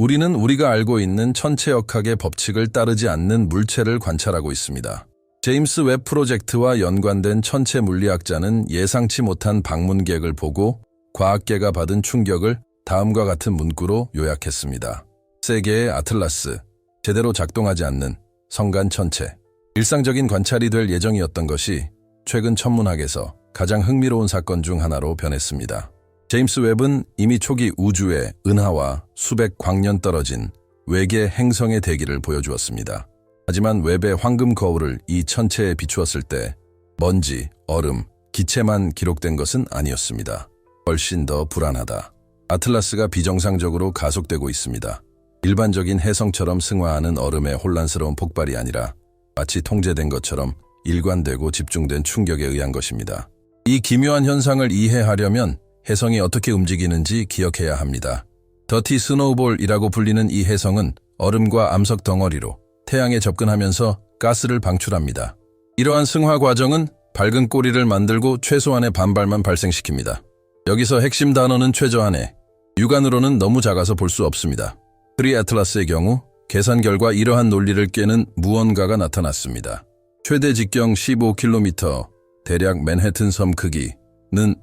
우리는 우리가 알고 있는 천체역학의 법칙을 따르지 않는 물체를 관찰하고 있습니다. 제임스 웹 프로젝트와 연관된 천체 물리학자는 예상치 못한 방문객을 보고 과학계가 받은 충격을 다음과 같은 문구로 요약했습니다. 세계의 아틀라스, 제대로 작동하지 않는 성간 천체. 일상적인 관찰이 될 예정이었던 것이 최근 천문학에서 가장 흥미로운 사건 중 하나로 변했습니다. 제임스 웹은 이미 초기 우주의 은하와 수백 광년 떨어진 외계 행성의 대기를 보여주었습니다. 하지만 웹의 황금 거울을 이 천체에 비추었을 때 먼지, 얼음, 기체만 기록된 것은 아니었습니다. 훨씬 더 불안하다. 아틀라스가 비정상적으로 가속되고 있습니다. 일반적인 해성처럼 승화하는 얼음의 혼란스러운 폭발이 아니라 마치 통제된 것처럼 일관되고 집중된 충격에 의한 것입니다. 이 기묘한 현상을 이해하려면 해성이 어떻게 움직이는지 기억해야 합니다. 더티 스노우볼이라고 불리는 이 해성은 얼음과 암석 덩어리로 태양에 접근하면서 가스를 방출합니다. 이러한 승화 과정은 밝은 꼬리를 만들고 최소한의 반발만 발생시킵니다. 여기서 핵심 단어는 최저한의, 육안으로는 너무 작아서 볼 수 없습니다. 트리아틀라스의 경우 계산 결과 이러한 논리를 깨는 무언가가 나타났습니다. 최대 직경 15km, 대략 맨해튼 섬 크기는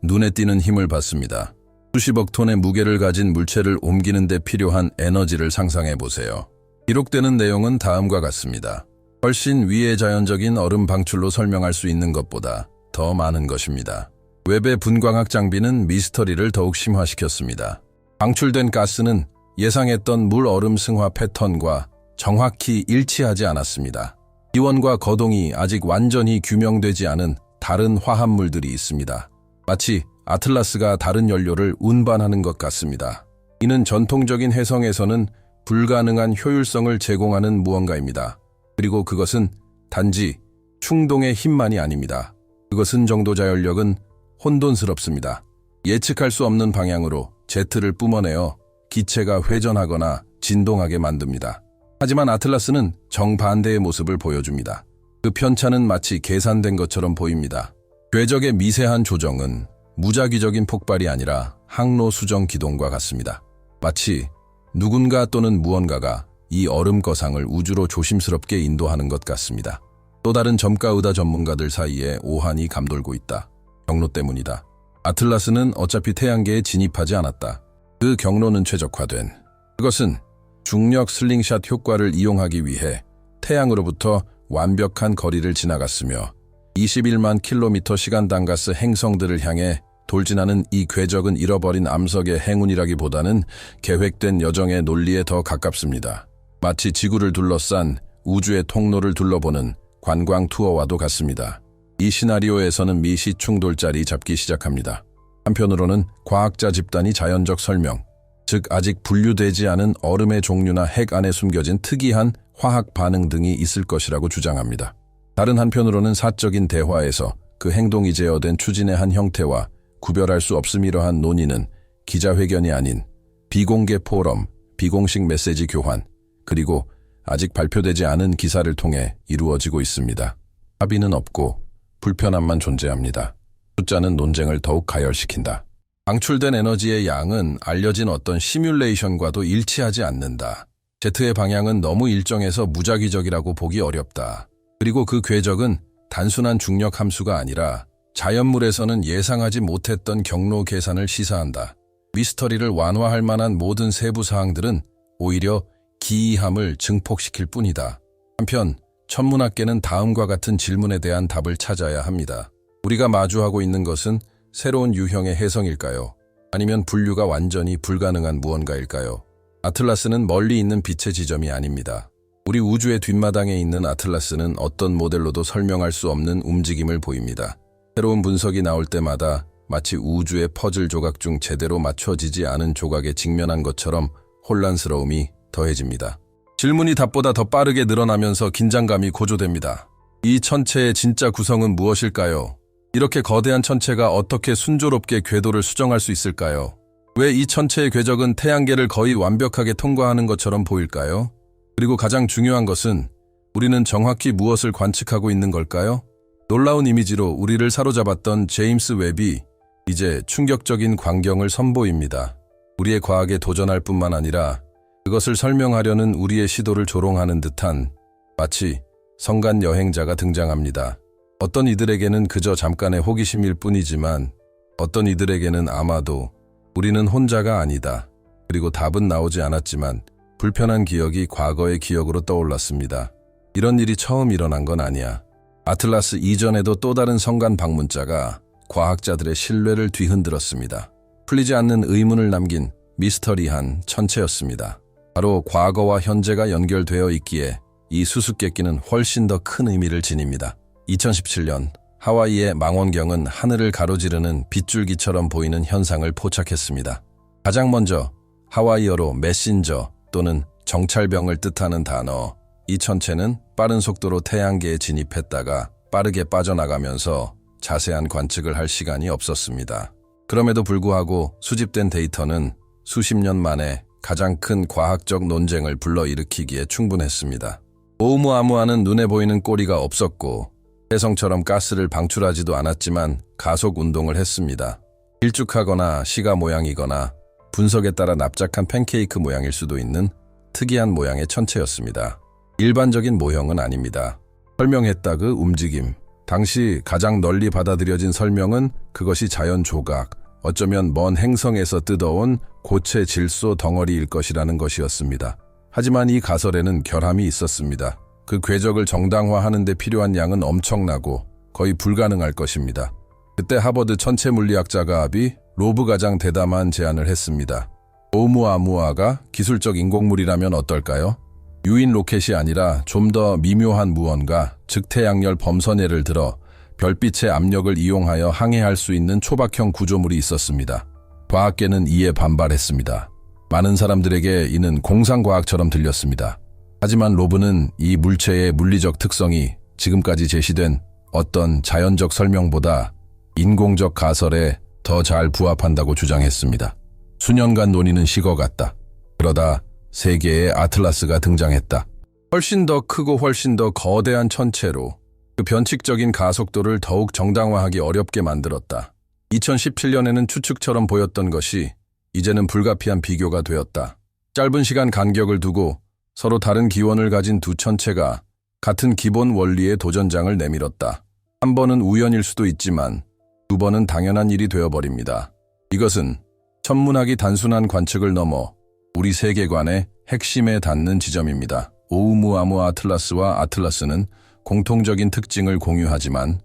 눈에 띄는 힘을 받습니다. 수십억 톤의 무게를 가진 물체를 옮기는 데 필요한 에너지를 상상해 보세요. 기록되는 내용은 다음과 같습니다. 훨씬 위의 자연적인 얼음 방출로 설명할 수 있는 것보다 더 많은 것입니다. 웹의 분광학 장비는 미스터리를 더욱 심화시켰습니다. 방출된 가스는 예상했던 물 얼음 승화 패턴과 정확히 일치하지 않았습니다. 기원과 거동이 아직 완전히 규명되지 않은 다른 화합물들이 있습니다. 마치 아틀라스가 다른 연료를 운반하는 것 같습니다. 이는 전통적인 해성에서는 불가능한 효율성을 제공하는 무언가입니다. 그리고 그것은 단지 충동의 힘만이 아닙니다. 그것은 정도자연력은 혼돈스럽습니다. 예측할 수 없는 방향으로 제트를 뿜어내어 기체가 회전하거나 진동하게 만듭니다. 하지만 아틀라스는 정반대의 모습을 보여줍니다. 그 편차는 마치 계산된 것처럼 보입니다. 궤적의 미세한 조정은 무작위적인 폭발이 아니라 항로 수정 기동과 같습니다. 마치 누군가 또는 무언가가 이 얼음 거상을 우주로 조심스럽게 인도하는 것 같습니다. 또 다른 점가의다 전문가들 사이에 오한이 감돌고 있다. 경로 때문이다. 아틀라스는 어차피 태양계에 진입하지 않았다. 그 경로는 최적화된. 그것은 중력 슬링샷 효과를 이용하기 위해 태양으로부터 완벽한 거리를 지나갔으며 21만 킬로미터 시간당 가스 행성들을 향해 돌진하는 이 궤적은 잃어버린 암석의 행운이라기보다는 계획된 여정의 논리에 더 가깝습니다. 마치 지구를 둘러싼 우주의 통로를 둘러보는 관광 투어와도 같습니다. 이 시나리오에서는 미시충돌자리 잡기 시작합니다. 한편으로는 과학자 집단이 자연적 설명, 즉 아직 분류되지 않은 얼음의 종류나 핵 안에 숨겨진 특이한 화학 반응 등이 있을 것이라고 주장합니다. 다른 한편으로는 사적인 대화에서 그 행동이 제어된 추진의 한 형태와 구별할 수 없음. 이러한 논의는 기자회견이 아닌 비공개 포럼, 비공식 메시지 교환, 그리고 아직 발표되지 않은 기사를 통해 이루어지고 있습니다. 합의는 없고 불편함만 존재합니다. 숫자는 논쟁을 더욱 가열시킨다. 방출된 에너지의 양은 알려진 어떤 시뮬레이션과도 일치하지 않는다. 제트의 방향은 너무 일정해서 무작위적이라고 보기 어렵다. 그리고 그 궤적은 단순한 중력 함수가 아니라 자연물에서는 예상하지 못했던 경로 계산을 시사한다. 미스터리를 완화할 만한 모든 세부 사항들은 오히려 기이함을 증폭시킬 뿐이다. 한편 천문학계는 다음과 같은 질문에 대한 답을 찾아야 합니다. 우리가 마주하고 있는 것은 새로운 유형의 해성일까요? 아니면 분류가 완전히 불가능한 무언가일까요? 아틀라스는 멀리 있는 빛의 지점이 아닙니다. 우리 우주의 뒷마당에 있는 아틀라스는 어떤 모델로도 설명할 수 없는 움직임을 보입니다. 새로운 분석이 나올 때마다 마치 우주의 퍼즐 조각 중 제대로 맞춰지지 않은 조각에 직면한 것처럼 혼란스러움이 더해집니다. 질문이 답보다 더 빠르게 늘어나면서 긴장감이 고조됩니다. 이 천체의 진짜 구성은 무엇일까요? 이렇게 거대한 천체가 어떻게 순조롭게 궤도를 수정할 수 있을까요? 왜 이 천체의 궤적은 태양계를 거의 완벽하게 통과하는 것처럼 보일까요? 그리고 가장 중요한 것은 우리는 정확히 무엇을 관측하고 있는 걸까요? 놀라운 이미지로 우리를 사로잡았던 제임스 웹이 이제 충격적인 광경을 선보입니다. 우리의 과학에 도전할 뿐만 아니라 그것을 설명하려는 우리의 시도를 조롱하는 듯한 마치 성간 여행자가 등장합니다. 어떤 이들에게는 그저 잠깐의 호기심일 뿐이지만 어떤 이들에게는 아마도 우리는 혼자가 아니다. 그리고 답은 나오지 않았지만 불편한 기억이 과거의 기억으로 떠올랐습니다. 이런 일이 처음 일어난 건 아니야. 아틀라스 이전에도 또 다른 성간 방문자가 과학자들의 신뢰를 뒤흔들었습니다. 풀리지 않는 의문을 남긴 미스터리한 천체였습니다. 바로 과거와 현재가 연결되어 있기에 이 수수께끼는 훨씬 더 큰 의미를 지닙니다. 2017년 하와이의 망원경은 하늘을 가로지르는 빗줄기처럼 보이는 현상을 포착했습니다. 가장 먼저 하와이어로 메신저 또는 정찰병을 뜻하는 단어, 이 천체는 빠른 속도로 태양계에 진입했다가 빠르게 빠져나가면서 자세한 관측을 할 시간이 없었습니다. 그럼에도 불구하고 수집된 데이터는 수십 년 만에 가장 큰 과학적 논쟁을 불러일으키기에 충분했습니다. 오umu아무아는 눈에 보이는 꼬리가 없었고 혜성처럼 가스를 방출하지도 않았지만 가속 운동을 했습니다. 길쭉하거나 시가 모양이거나 분석에 따라 납작한 팬케이크 모양일 수도 있는 특이한 모양의 천체였습니다. 일반적인 모형은 아닙니다. 설명했다 그 움직임. 당시 가장 널리 받아들여진 설명은 그것이 자연 조각, 어쩌면 먼 행성에서 뜯어온 고체 질소 덩어리일 것이라는 것이었습니다. 하지만 이 가설에는 결함이 있었습니다. 그 궤적을 정당화하는 데 필요한 양은 엄청나고 거의 불가능할 것입니다. 그때 하버드 천체물리학자가 합의 로브 가장 대담한 제안을 했습니다. 오umu아무아가 기술적 인공물이라면 어떨까요? 유인 로켓이 아니라 좀 더 미묘한 무언가, 즉 태양열 범선예를 들어 별빛의 압력을 이용하여 항해할 수 있는 초박형 구조물이 있었습니다. 과학계는 이에 반발했습니다. 많은 사람들에게 이는 공상과학처럼 들렸습니다. 하지만 로브는 이 물체의 물리적 특성이 지금까지 제시된 어떤 자연적 설명보다 인공적 가설에 더 잘 부합한다고 주장했습니다. 수년간 논의는 식어갔다. 그러다 세계의 아틀라스가 등장했다. 훨씬 더 크고 훨씬 더 거대한 천체로 그 변칙적인 가속도를 더욱 정당화하기 어렵게 만들었다. 2017년에는 추측처럼 보였던 것이 이제는 불가피한 비교가 되었다. 짧은 시간 간격을 두고 서로 다른 기원을 가진 두 천체가 같은 기본 원리의 도전장을 내밀었다. 한 번은 우연일 수도 있지만 두 번은 당연한 일이 되어버립니다. 이것은 천문학이 단순한 관측을 넘어 우리 세계관의 핵심에 닿는 지점입니다. 오umu아무아 아틀라스와 아틀라스는 공통적인 특징을 공유하지만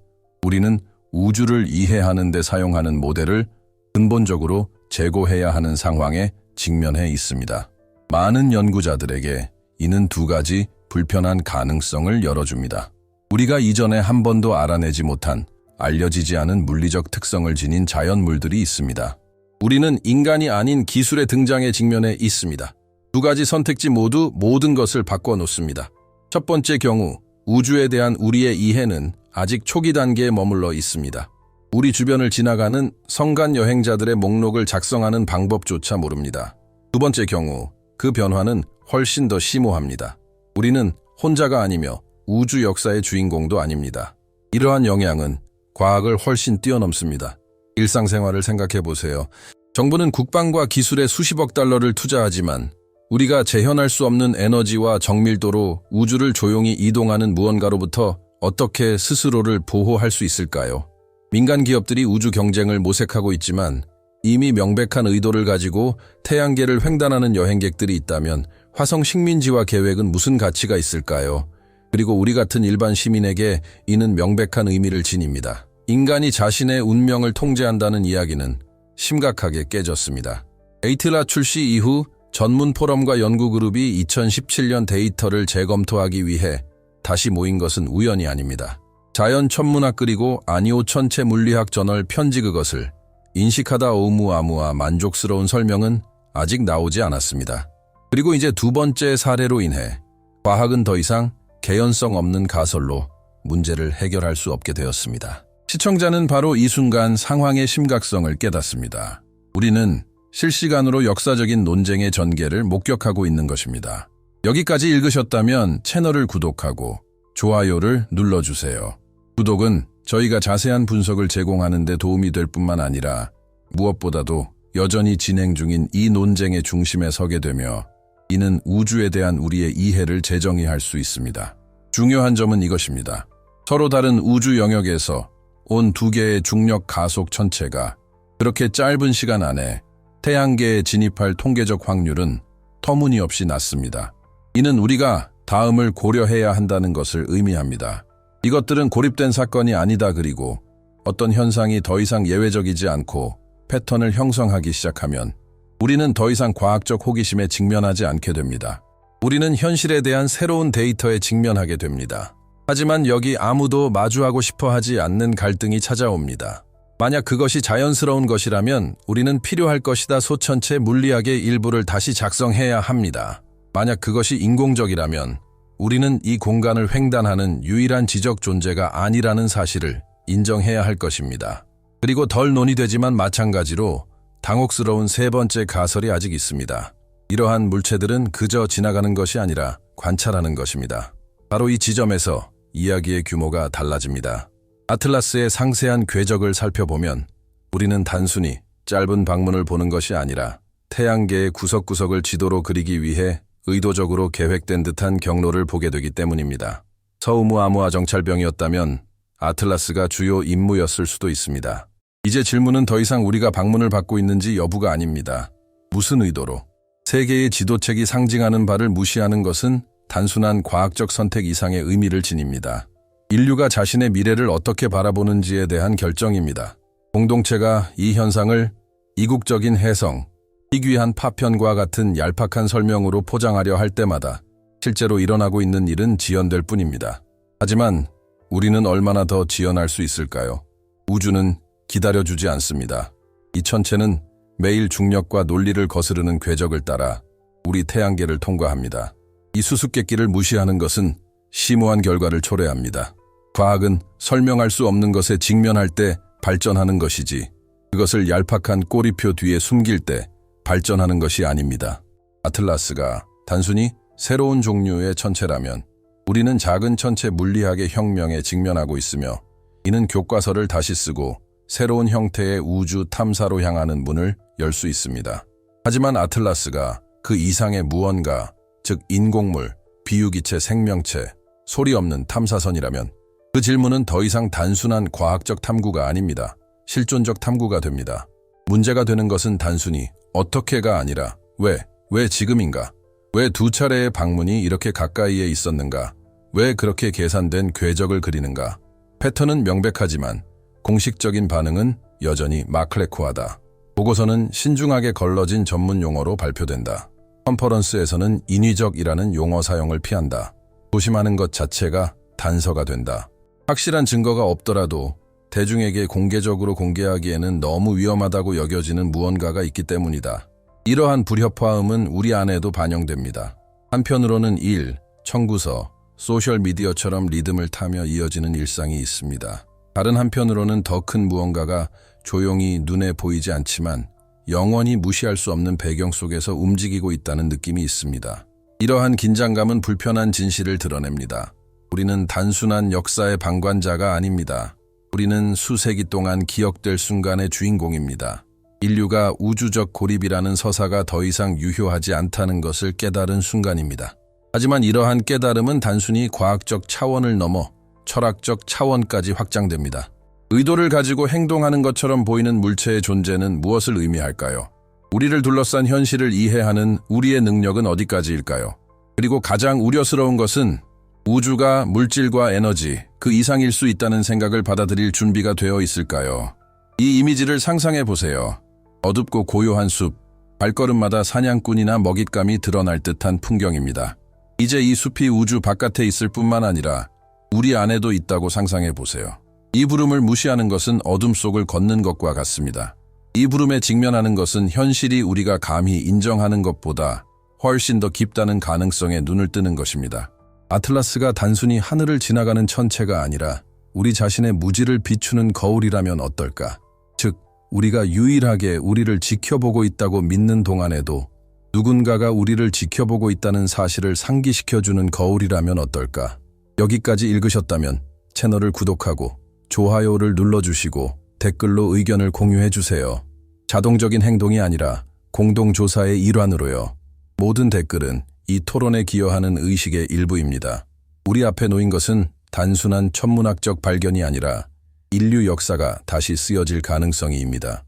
우리는 우주를 이해하는 데 사용하는 모델을 근본적으로 재고해야 하는 상황에 직면해 있습니다. 많은 연구자들에게 이는 두 가지 불편한 가능성을 열어줍니다. 우리가 이전에 한 번도 알아내지 못한 알려지지 않은 물리적 특성을 지닌 자연물들이 있습니다. 우리는 인간이 아닌 기술의 등장에 직면해 있습니다. 두 가지 선택지 모두 모든 것을 바꿔놓습니다. 첫 번째 경우, 우주에 대한 우리의 이해는 아직 초기 단계에 머물러 있습니다. 우리 주변을 지나가는 성간 여행자들의 목록을 작성하는 방법조차 모릅니다. 두 번째 경우, 그 변화는 훨씬 더 심오합니다. 우리는 혼자가 아니며 우주 역사의 주인공도 아닙니다. 이러한 영향은 과학을 훨씬 뛰어넘습니다. 일상생활을 생각해 보세요. 정부는 국방과 기술에 수십억 달러를 투자하지만 우리가 재현할 수 없는 에너지와 정밀도로 우주를 조용히 이동하는 무언가로부터 어떻게 스스로를 보호할 수 있을까요? 민간 기업들이 우주 경쟁을 모색하고 있지만 이미 명백한 의도를 가지고 태양계를 횡단하는 여행객들이 있다면 화성 식민지화 계획은 무슨 가치가 있을까요? 그리고 우리 같은 일반 시민에게 이는 명백한 의미를 지닙니다. 인간이 자신의 운명을 통제한다는 이야기는 심각하게 깨졌습니다. 에이틀라 출시 이후 전문 포럼과 연구그룹이 2017년 데이터를 재검토하기 위해 다시 모인 것은 우연이 아닙니다. 자연 천문학 그리고 아니오 천체 물리학 저널 편지 그것을 인식하다 오umu아무아 만족스러운 설명은 아직 나오지 않았습니다. 그리고 이제 두 번째 사례로 인해 과학은 더 이상 개연성 없는 가설로 문제를 해결할 수 없게 되었습니다. 시청자는 바로 이 순간 상황의 심각성을 깨닫습니다. 우리는 실시간으로 역사적인 논쟁의 전개를 목격하고 있는 것입니다. 여기까지 읽으셨다면 채널을 구독하고 좋아요를 눌러주세요. 구독은 저희가 자세한 분석을 제공하는 데 도움이 될 뿐만 아니라 무엇보다도 여전히 진행 중인 이 논쟁의 중심에 서게 되며 이는 우주에 대한 우리의 이해를 재정의할 수 있습니다. 중요한 점은 이것입니다. 서로 다른 우주 영역에서 온 두 개의 중력 가속 천체가 그렇게 짧은 시간 안에 태양계에 진입할 통계적 확률은 터무니없이 낮습니다. 이는 우리가 다음을 고려해야 한다는 것을 의미합니다. 이것들은 고립된 사건이 아니다. 그리고 어떤 현상이 더 이상 예외적이지 않고 패턴을 형성하기 시작하면 우리는 더 이상 과학적 호기심에 직면하지 않게 됩니다. 우리는 현실에 대한 새로운 데이터에 직면하게 됩니다. 하지만 여기 아무도 마주하고 싶어 하지 않는 갈등이 찾아옵니다. 만약 그것이 자연스러운 것이라면 우리는 필요할 것이다. 소천체 물리학의 일부를 다시 작성해야 합니다. 만약 그것이 인공적이라면 우리는 이 공간을 횡단하는 유일한 지적 존재가 아니라는 사실을 인정해야 할 것입니다. 그리고 덜 논의되지만 마찬가지로 당혹스러운 세 번째 가설이 아직 있습니다. 이러한 물체들은 그저 지나가는 것이 아니라 관찰하는 것입니다. 바로 이 지점에서 이야기의 규모가 달라집니다. 아틀라스의 상세한 궤적을 살펴보면 우리는 단순히 짧은 방문을 보는 것이 아니라 태양계의 구석구석을 지도로 그리기 위해 의도적으로 계획된 듯한 경로를 보게 되기 때문입니다. 서우무아무아 정찰병이었다면 아틀라스가 주요 임무였을 수도 있습니다. 이제 질문은 더 이상 우리가 방문을 받고 있는지 여부가 아닙니다. 무슨 의도로? 세계의 지도책이 상징하는 바를 무시하는 것은 단순한 과학적 선택 이상의 의미를 지닙니다. 인류가 자신의 미래를 어떻게 바라보는지에 대한 결정입니다. 공동체가 이 현상을 이국적인 해성, 희귀한 파편과 같은 얄팍한 설명으로 포장하려 할 때마다 실제로 일어나고 있는 일은 지연될 뿐입니다. 하지만 우리는 얼마나 더 지연할 수 있을까요? 우주는 기다려주지 않습니다. 이 천체는 매일 중력과 논리를 거스르는 궤적을 따라 우리 태양계를 통과합니다. 이 수수께끼를 무시하는 것은 심오한 결과를 초래합니다. 과학은 설명할 수 없는 것에 직면할 때 발전하는 것이지 그것을 얄팍한 꼬리표 뒤에 숨길 때 발전하는 것이 아닙니다. 아틀라스가 단순히 새로운 종류의 천체라면 우리는 작은 천체 물리학의 혁명에 직면하고 있으며 이는 교과서를 다시 쓰고 새로운 형태의 우주 탐사로 향하는 문을 열 수 있습니다. 하지만 아틀라스가 그 이상의 무언가, 즉 인공물, 비유기체, 생명체, 소리 없는 탐사선이라면 그 질문은 더 이상 단순한 과학적 탐구가 아닙니다. 실존적 탐구가 됩니다. 문제가 되는 것은 단순히 어떻게가 아니라 왜 지금인가? 왜 두 차례의 방문이 이렇게 가까이에 있었는가? 왜 그렇게 계산된 궤적을 그리는가? 패턴은 명백하지만 공식적인 반응은 여전히 마클레코하다. 보고서는 신중하게 걸러진 전문 용어로 발표된다. 컨퍼런스에서는 인위적이라는 용어 사용을 피한다. 조심하는 것 자체가 단서가 된다. 확실한 증거가 없더라도 대중에게 공개적으로 공개하기에는 너무 위험하다고 여겨지는 무언가가 있기 때문이다. 이러한 불협화음은 우리 안에도 반영됩니다. 한편으로는 일, 청구서, 소셜미디어처럼 리듬을 타며 이어지는 일상이 있습니다. 다른 한편으로는 더 큰 무언가가 조용히 눈에 보이지 않지만 영원히 무시할 수 없는 배경 속에서 움직이고 있다는 느낌이 있습니다. 이러한 긴장감은 불편한 진실을 드러냅니다. 우리는 단순한 역사의 방관자가 아닙니다. 우리는 수세기 동안 기억될 순간의 주인공입니다. 인류가 우주적 고립이라는 서사가 더 이상 유효하지 않다는 것을 깨달은 순간입니다. 하지만 이러한 깨달음은 단순히 과학적 차원을 넘어 철학적 차원까지 확장됩니다. 의도를 가지고 행동하는 것처럼 보이는 물체의 존재는 무엇을 의미할까요? 우리를 둘러싼 현실을 이해하는 우리의 능력은 어디까지일까요? 그리고 가장 우려스러운 것은 우주가 물질과 에너지, 그 이상일 수 있다는 생각을 받아들일 준비가 되어 있을까요? 이 이미지를 상상해 보세요. 어둡고 고요한 숲, 발걸음마다 사냥꾼이나 먹잇감이 드러날 듯한 풍경입니다. 이제 이 숲이 우주 바깥에 있을 뿐만 아니라 우리 안에도 있다고 상상해 보세요. 이 부름을 무시하는 것은 어둠 속을 걷는 것과 같습니다. 이 부름에 직면하는 것은 현실이 우리가 감히 인정하는 것보다 훨씬 더 깊다는 가능성에 눈을 뜨는 것입니다. 아틀라스가 단순히 하늘을 지나가는 천체가 아니라 우리 자신의 무지를 비추는 거울이라면 어떨까? 즉, 우리가 유일하게 우리를 지켜보고 있다고 믿는 동안에도 누군가가 우리를 지켜보고 있다는 사실을 상기시켜주는 거울이라면 어떨까? 여기까지 읽으셨다면 채널을 구독하고 좋아요를 눌러주시고 댓글로 의견을 공유해주세요. 자동적인 행동이 아니라 공동조사의 일환으로요. 모든 댓글은 이 토론에 기여하는 의식의 일부입니다. 우리 앞에 놓인 것은 단순한 천문학적 발견이 아니라 인류 역사가 다시 쓰여질 가능성이입니다.